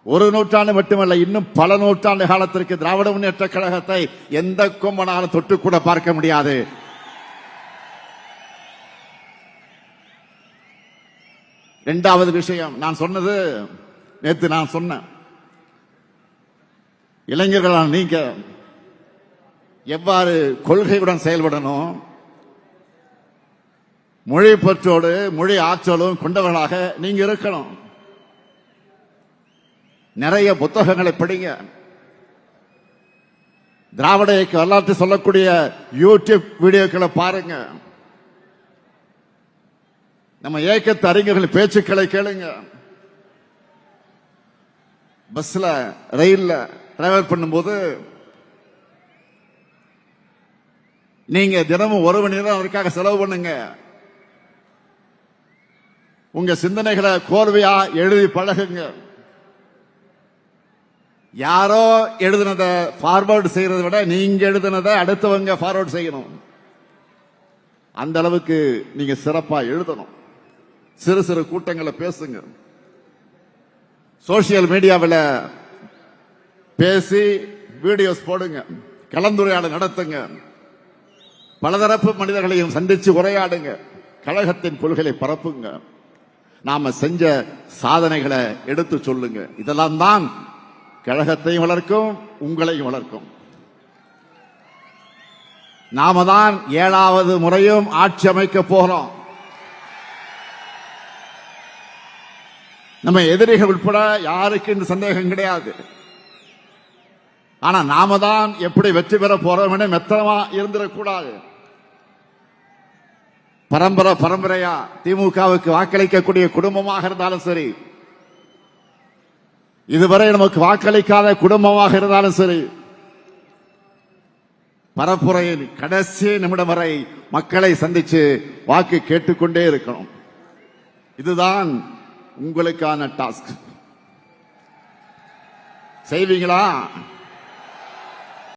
ஒரு நூற்றாண்டு மட்டுமல்ல, இன்னும் பல நூற்றாண்டு காலத்திற்கு திராவிட முன்னேற்ற கழகத்தை எந்த கொம்பனாலும் தொட்டு கூட பார்க்க முடியாது. இரண்டாவது விஷயம், நான் சொன்னது நேற்று நான் சொன்னேன், இளைஞர்களால் நீங்க எவ்வாறு கொள்கையுடன் செயல்படணும், மொழி பற்றோடு மொழி ஆற்றலும் கொண்டவர்களாக நீங்க இருக்கணும். நிறைய புத்தகங்களை படிங்க. திராவிட இயக்க வரலாற்று சொல்லக்கூடிய யூடியூப் வீடியோக்களை பாருங்க. நம்ம இயக்கத்து அறிஞர்கள் பேச்சுக்களை கேளுங்க. பஸ்ல ரயில்ல டிராவல் பண்ணும்போது நீங்க தினமும் ஒரு மணி நேரம் அதற்காக செலவு பண்ணுங்க. உங்க சிந்தனைகளை கோர்வையா எழுதி பழகுங்க. யாரோ எழுதுனதை ஃபார்வர்டு செய்யறதை விட நீங்க எழுதுனதை அடுத்தவங்க ஃபார்வர்டு செய்யணும். அந்த அளவுக்கு நீங்க சிறப்பா எழுதணும். சிறு சிறு கூட்டங்களை பேசுங்க. சோசியல் மீடியாவில் பேசி வீடியோஸ் போடுங்க. கலந்துரையாடல் நடத்துங்க. பலதரப்பு மனிதர்களையும் சந்திச்சு உரையாடுங்க. கழகத்தின் கொள்கைகளை பரப்புங்க. நாம செஞ்ச சாதனைகளை எடுத்து சொல்லுங்க. இதெல்லாம் தான் கழகத்தையும் வளர்க்கும், உங்களையும் வளர்க்கும். நாம தான் 7வது முறையும் ஆட்சி அமைக்க போகிறோம். நம்ம எதிரிகள் உட்பட யாருக்கு இந்த சந்தேகம் கிடையாது. ஆனா நாம தான் எப்படி வெற்றி பெற போறோம் என மெத்தனமா இருந்திடக்கூடாது. பரம்பரையா திமுகவுக்கு வாக்களிக்கக்கூடிய குடும்பமாக இருந்தாலும் சரி, இதுவரை நமக்கு வாக்களிக்காத குடும்பமாக இருந்தாலும் சரி, பரப்புரையின் கடைசி நிமிடம் வரை மக்களை சந்திச்சு வாக்கு கேட்டுக்கொண்டே இருக்கணும். இதுதான் உங்களுக்கான டாஸ்க். செய்வீங்களா?